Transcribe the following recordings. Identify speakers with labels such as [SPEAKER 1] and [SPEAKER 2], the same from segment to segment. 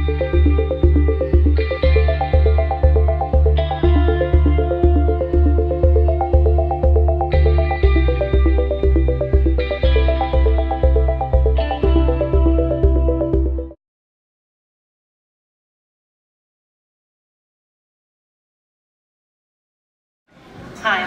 [SPEAKER 1] Hi,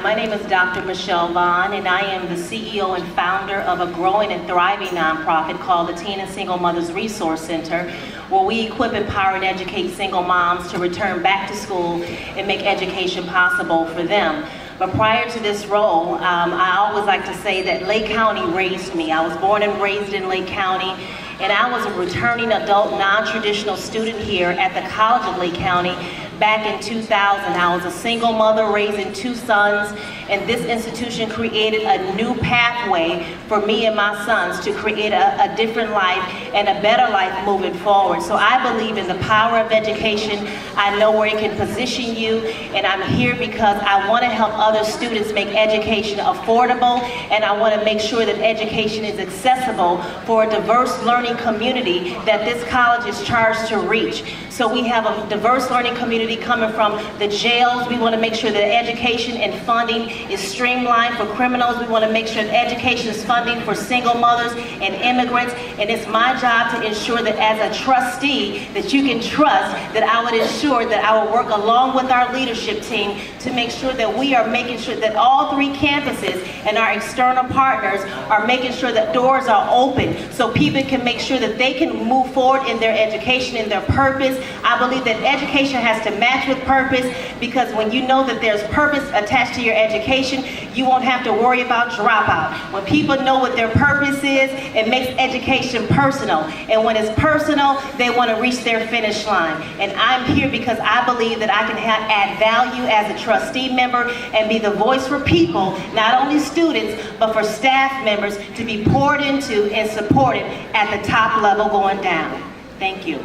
[SPEAKER 1] my name is Dr. Michele Vaughn, and I am the CEO and founder of a growing and thriving nonprofit called the Teen and Single Mothers Resource Center, where we equip, empower, and educate single moms to return back to school and make education possible for them. But prior to this role, I always like to say that Lake County raised me. I was born and raised in Lake County, and I was a returning adult non-traditional student here at the College of Lake County. Back in 2000, I was a single mother raising 2 sons, and this institution created a new pathway for me and my sons to create a different life and a better life moving forward. So I believe in the power of education. I know where it can position you, and I'm here because I want to help other students make education affordable, and I want to make sure that education is accessible for a diverse learning community that this college is charged to reach. So we have a diverse learning community coming from the jails. We want to make sure that education and funding is streamlined for criminals. We want to make sure that education is funding for single mothers and immigrants. And it's my job to ensure that as a trustee that you can trust that I would ensure that I will work along with our leadership team to make sure that we are making sure that all 3 campuses and our external partners are making sure that doors are open so people can make sure that they can move forward in their education and their purpose. I believe that education has to match with purpose, because when you know that there's purpose attached to your education, you won't have to worry about dropout. When people know what their purpose is, it makes education personal. And when it's personal, they want to reach their finish line. And I'm here because I believe that I can add value as a trustee member and be the voice for people, not only students, but for staff members to be poured into and supported at the top level going down. Thank you.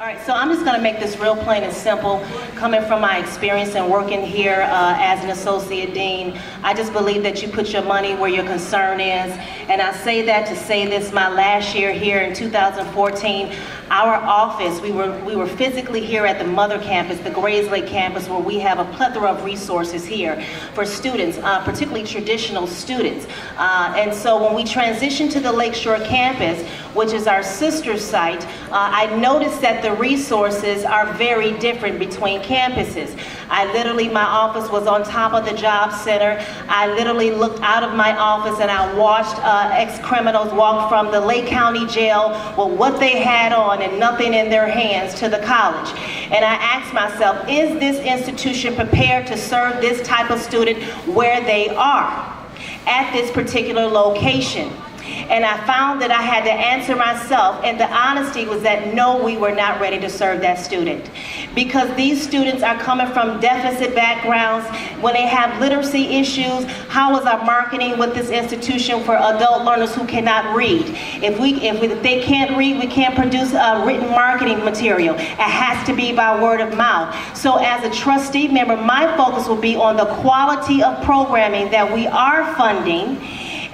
[SPEAKER 1] All right, so I'm just going to make this real plain and simple. Coming from my experience and working here as an associate dean, I just believe that you put your money where your concern is. And I say that to say this, my last year here in 2014, our office, we were physically here at the mother campus, the Grays Lake campus, where we have a plethora of resources here for students, particularly traditional students. And so when we transitioned to the Lakeshore campus, which is our sister site, I noticed that the resources are very different between campuses. My office was on top of the job center. I literally looked out of my office and I watched ex-criminals walk from the Lake County jail with what they had on and nothing in their hands to the college. And I asked myself, is this institution prepared to serve this type of student where they are at this particular location? And I found that I had to answer myself, and the honesty was that no, we were not ready to serve that student. Because these students are coming from deficit backgrounds. When they have literacy issues, how is our marketing with this institution for adult learners who cannot read? If they can't read, we can't produce written marketing material. It has to be by word of mouth. So as a trustee member, my focus will be on the quality of programming that we are funding.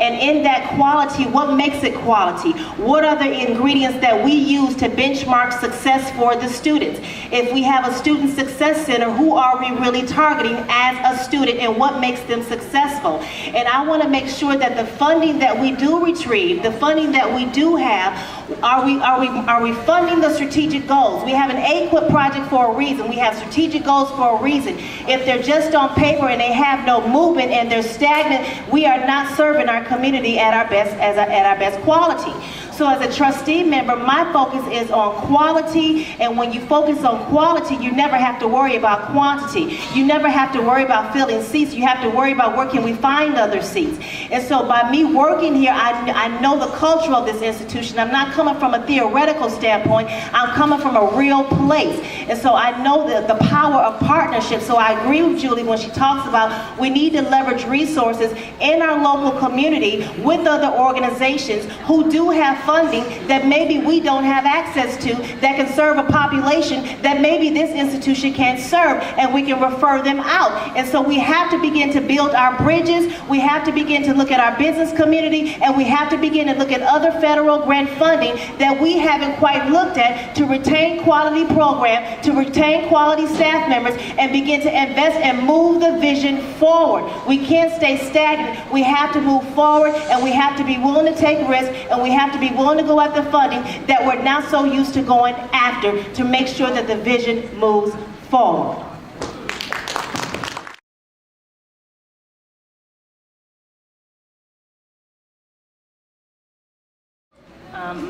[SPEAKER 1] And in that quality, what makes it quality? What are the ingredients that we use to benchmark success for the students? If we have a student success center, who are we really targeting as a student and what makes them successful? And I want to make sure that the funding that we do retrieve, the funding that we do have, are we funding the strategic goals? We have an AQUIP project for a reason. We have strategic goals for a reason. If they're just on paper and they have no movement and they're stagnant, we are not serving our community at our best quality. So as a trustee member, my focus is on quality, and when you focus on quality, you never have to worry about quantity. You never have to worry about filling seats. You have to worry about where can we find other seats. And so by me working here, I know the culture of this institution. I'm not coming from a theoretical standpoint. I'm coming from a real place. And so I know the power of partnership. So I agree with Julie when she talks about we need to leverage resources in our local community with other organizations who do have funding that maybe we don't have access to that can serve a population that maybe this institution can't serve, and we can refer them out. And so we have to begin to build our bridges. We have to begin to look at our business community, and we have to begin to look at other federal grant funding that we haven't quite looked at to retain quality program, to retain quality staff members, and begin to invest and move the vision forward. We can't stay stagnant. We have to move forward, and we have to be willing to take risks, and we have to be willing to go after funding that we're not so used to going after, to make sure that the vision moves forward.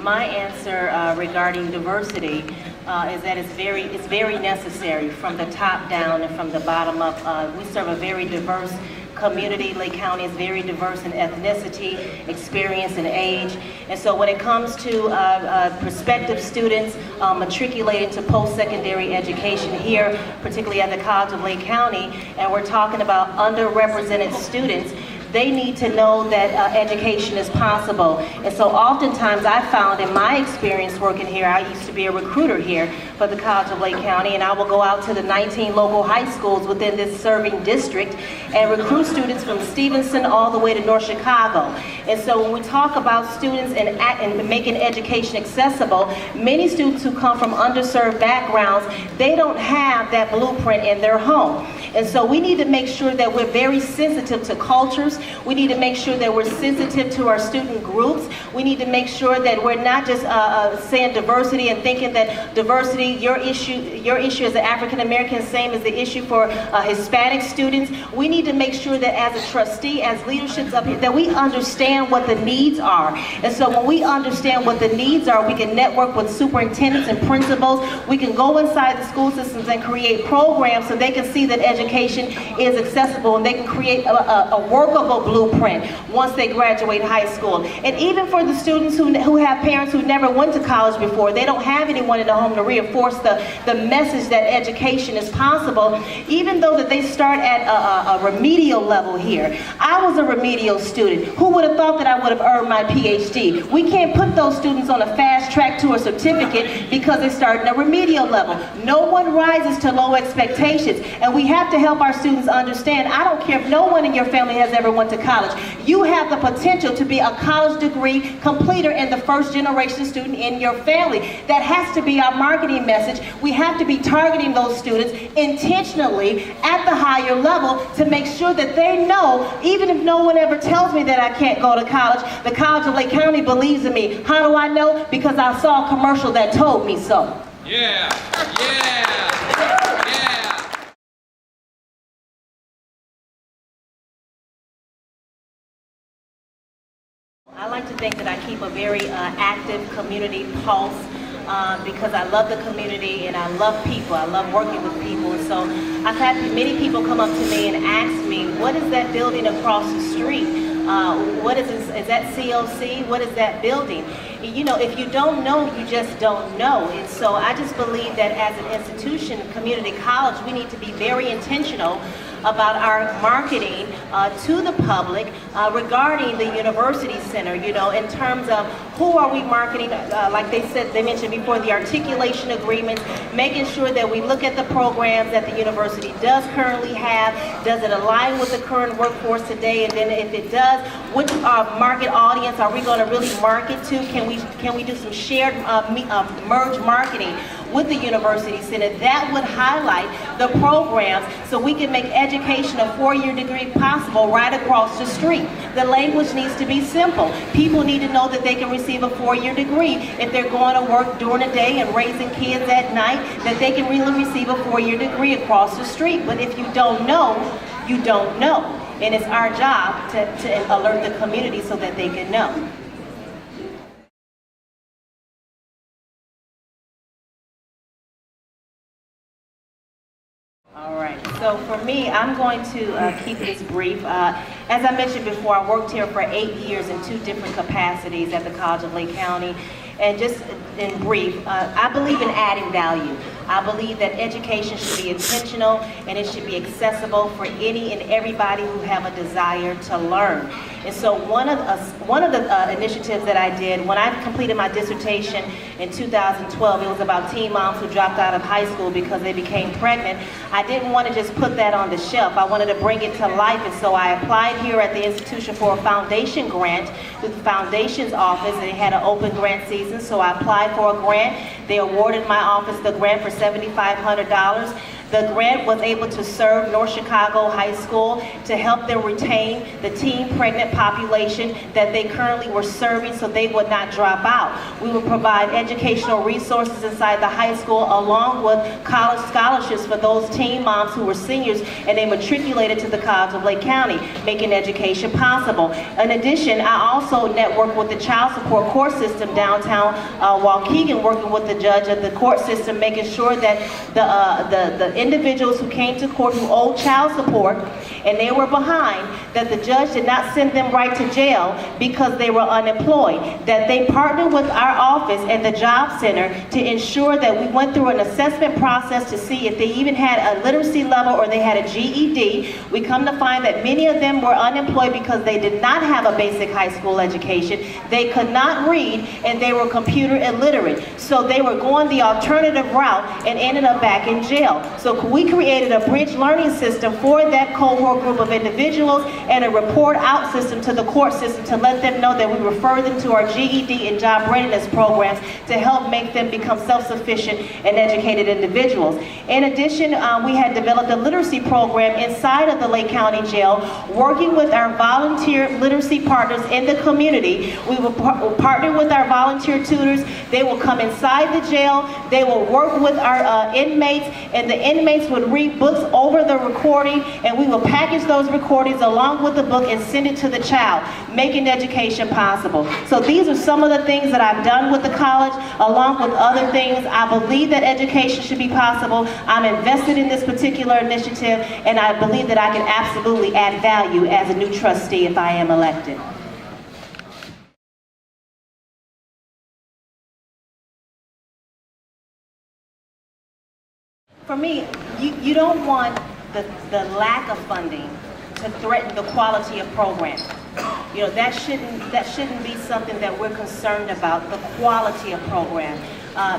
[SPEAKER 1] My answer regarding diversity is that it's very necessary from the top down and from the bottom up. We serve a very diverse community. Lake County is very diverse in ethnicity, experience, and age. And so when it comes to prospective students matriculating to post-secondary education here, particularly at the College of Lake County, and we're talking about underrepresented students, they need to know that education is possible. And so oftentimes I found in my experience working here, I used to be a recruiter here for the College of Lake County, and I will go out to the 19 local high schools within this serving district and recruit students from Stevenson all the way to North Chicago. And so when we talk about students and making education accessible, many students who come from underserved backgrounds, they don't have that blueprint in their home. And so we need to make sure that we're very sensitive to cultures. We need to make sure that we're sensitive to our student groups. We need to make sure that we're not just saying diversity and thinking that diversity, your issue as an African American, same as the issue for Hispanic students. We need to make sure that as a trustee, as leaderships up here, that we understand what the needs are. And so when we understand what the needs are, we can network with superintendents and principals. We can go inside the school systems and create programs so they can see that education is accessible, and they can create a workable blueprint once they graduate high school. And even for the students who have parents who never went to college before, they don't have anyone in the home to reinforce the message that education is possible, even though that they start at a remedial level here. I was a remedial student. Who would have thought that I would have earned my PhD? We can't put those students on a fast track to a certificate because they start in a remedial level. No one rises to low expectations, and we have to help our students understand, I don't care if no one in your family has ever went to college. You have the potential to be a college degree completer and the first generation student in your family. That has to be our marketing message. We have to be targeting those students intentionally at the higher level to make sure that they know, even if no one ever tells me that I can't go to college, the College of Lake County believes in me. How do I know? Because I saw a commercial that told me so.
[SPEAKER 2] Yeah, yeah, yeah.
[SPEAKER 1] I like to think that I keep a very active community pulse because I love the community and I love people. I love working with people. And so I've had many people come up to me and ask me, what is that building across the street? What is that CLC? What is that building? You know, if you don't know, you just don't know. And so I just believe that as an institution, community college, we need to be very intentional about our marketing to the public regarding the university center, you know, in terms of who are we marketing, like they mentioned before, the articulation agreements, making sure that we look at the programs that the university does currently have, does it align with the current workforce today, and then if it does, which market audience are we going to really market to? Can we do some shared merge marketing with the university center that would highlight the programs so we can make education a four-year degree possible right across the street. The language needs to be simple. People need to know that they can receive a four-year degree if they're going to work during the day and raising kids at night, that they can really receive a four-year degree across the street. But if you don't know, you don't know. And it's our job to alert the community so that they can know. All right, so for me, I'm going to keep this brief. As I mentioned before, I worked here for 8 years in 2 different capacities at the College of Lake County. And just in brief, I believe in adding value. I believe that education should be intentional and it should be accessible for any and everybody who have a desire to learn. And so one of the initiatives that I did when I completed my dissertation in 2012, it was about teen moms who dropped out of high school because they became pregnant. I didn't want to just put that on the shelf. I wanted to bring it to life, and so I applied here at the institution for a foundation grant with the foundation's office, and they had an open grant season, so I applied for a grant. They awarded my office the grant for $7,500. The grant was able to serve North Chicago High School to help them retain the teen pregnant population that they currently were serving so they would not drop out. We would provide educational resources inside the high school along with college scholarships for those teen moms who were seniors and they matriculated to the College of Lake County, making education possible. In addition, I also networked with the child support court system downtown Waukegan, working with the judge of the court system, making sure that the individuals who came to court who owed child support and they were behind, that the judge did not send them right to jail because they were unemployed, that they partnered with our office and the job center to ensure that we went through an assessment process to see if they even had a literacy level or they had a GED. We come to find that many of them were unemployed because they did not have a basic high school education, they could not read, and they were computer illiterate. So they were going the alternative route and ended up back in jail. So we created a bridge learning system for that cohort group of individuals and a report out system to the court system to let them know that we refer them to our GED and job readiness programs to help make them become self-sufficient and educated individuals. In addition, we had developed a literacy program inside of the Lake County Jail, working with our volunteer literacy partners in the community. We will partner with our volunteer tutors. They will come inside the jail. They will work with our inmates, and the inmates would read books over the recording, and we will package those recordings along with the book and send it to the child, making education possible. So these are some of the things that I've done with the college, along with other things. I believe that education should be possible. I'm invested in this particular initiative, and I believe that I can absolutely add value as a new trustee if I am elected. For me, you don't want the lack of funding to threaten the quality of programming. You know, that shouldn't be something that we're concerned about, the quality of program,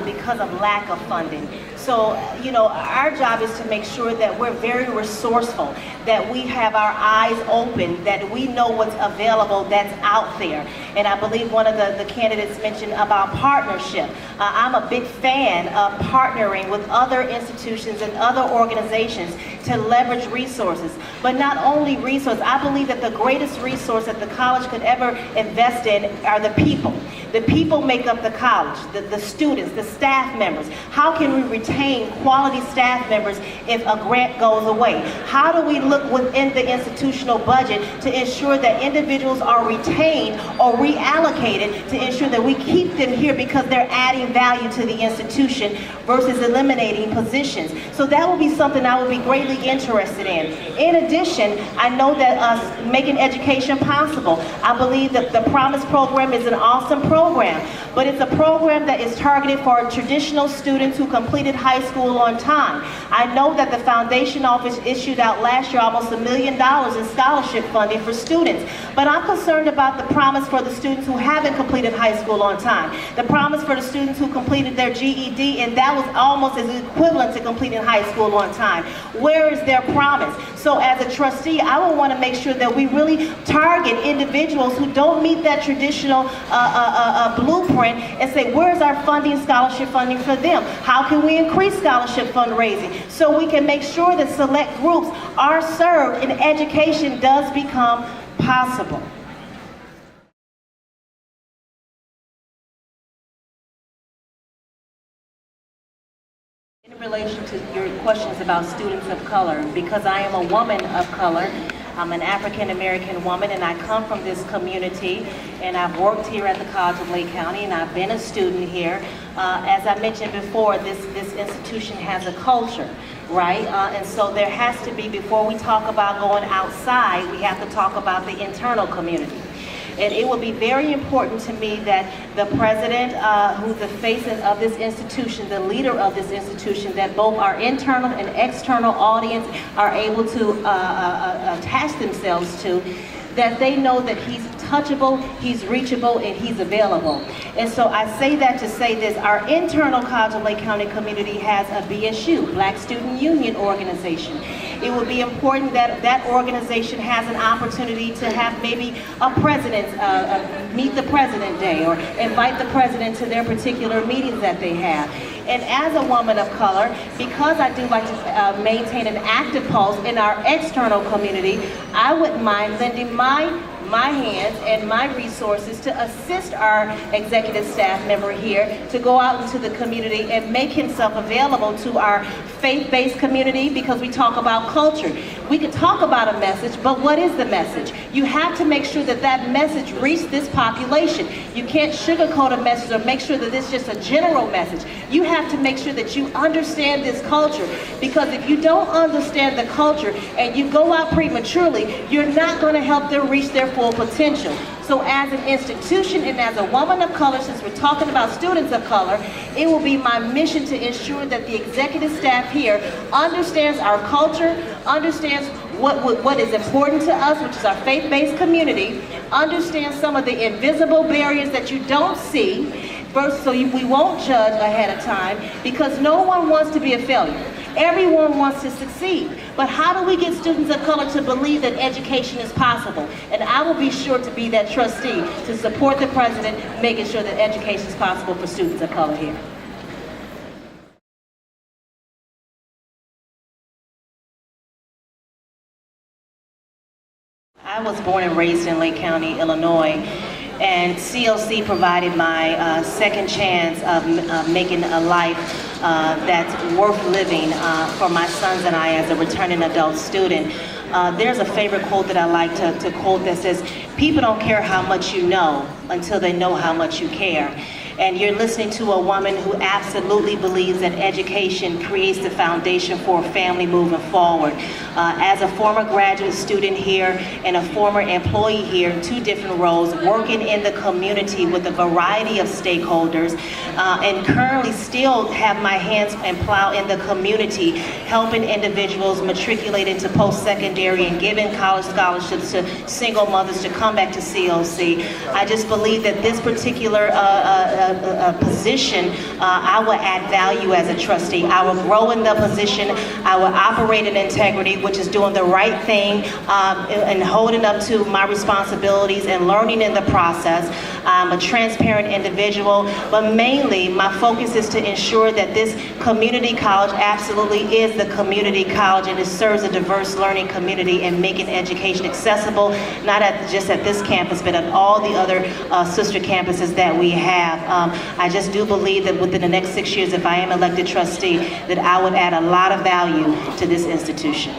[SPEAKER 1] because of lack of funding. So, you know, our job is to make sure that we're very resourceful, that we have our eyes open, that we know what's available that's out there. And I believe one of the candidates mentioned about partnership. I'm a big fan of partnering with other institutions and other organizations to leverage resources. But not only resources, I believe that the greatest resource that the college could ever invest in are the people. The people make up the college, the students, the staff members. How can we retain quality staff members if a grant goes away? How do we look within the institutional budget to ensure that individuals are retained or reallocated to ensure that we keep them here because they're adding value to the institution versus eliminating positions? So that will be something I would be greatly interested in. In addition, I know that us making education possible. I believe that the Promise program is an awesome program, but it's a program that is targeted for traditional students who completed high school on time. I know that the foundation office issued out last year almost $1 million in scholarship funding for students, but I'm concerned about the Promise for the students who haven't completed high school on time. The Promise for the students who completed their GED, and that was almost as equivalent to completing high school on time. Where is their promise? So as a trustee, I would want to make sure that we really target individuals who don't meet that traditional blueprint and say, where's our funding, scholarship funding for them? How can we increase scholarship fundraising so we can make sure that select groups are served and education does become possible? In relation to your questions about students of color, because I am a woman of color, I'm an African American woman, and I come from this community, and I've worked here at the College of Lake County, and I've been a student here. As I mentioned before, this institution has a culture, right? And so there has to be, before we talk about going outside, we have to talk about the internal community. And it will be very important to me that the president, who's the face of this institution, the leader of this institution, that both our internal and external audience are able to attach themselves to, that they know that he's touchable, he's reachable, and he's available. And so I say that to say this: our internal College of Lake County community has a BSU, Black Student Union organization. It would be important that that organization has an opportunity to have maybe a president's, meet the president day, or invite the president to their particular meetings that they have. And as a woman of color, because I do like to maintain an active pulse in our external community, I wouldn't mind lending my hands and my resources to assist our executive staff member here to go out into the community and make himself available to our faith-based community, because we talk about culture. We could talk about a message, but what is the message? You have to make sure that that message reaches this population. You can't sugarcoat a message or make sure that it's just a general message. You have to make sure that you understand this culture, because if you don't understand the culture and you go out prematurely, you're not going to help them reach their full potential. So as an institution and as a woman of color, since we're talking about students of color, it will be my mission to ensure that the executive staff here understands our culture, understands what is important to us, which is our faith-based community, understands some of the invisible barriers that you don't see, first, so we won't judge ahead of time, because no one wants to be a failure. Everyone wants to succeed. But how do we get students of color to believe that education is possible? And I will be sure to be that trustee to support the president, making sure that education is possible for students of color here. I was born and raised in Lake County, Illinois, and CLC provided my second chance of making a life that's worth living for my sons and I as a returning adult student. There's a favorite quote that I like to quote that says, "People don't care how much you know until they know how much you care." And you're listening to a woman who absolutely believes that education creates the foundation for a family moving forward. As a former graduate student here and a former employee here in two different roles, working in the community with a variety of stakeholders, and currently still have my hands and plow in the community, helping individuals matriculate into post-secondary and giving college scholarships to single mothers to come back to CLC. I just believe that this particular position, I will add value as a trustee. I will grow in the position. I will operate in integrity, which is doing the right thing and holding up to my responsibilities and learning in the process. I'm a transparent individual, but mainly my focus is to ensure that this community college absolutely is the community college, and it serves a diverse learning community and making education accessible, not just at this campus, but at all the other sister campuses that we have. I just do believe that within the next 6 years, if I am elected trustee, that I would add a lot of value to this institution.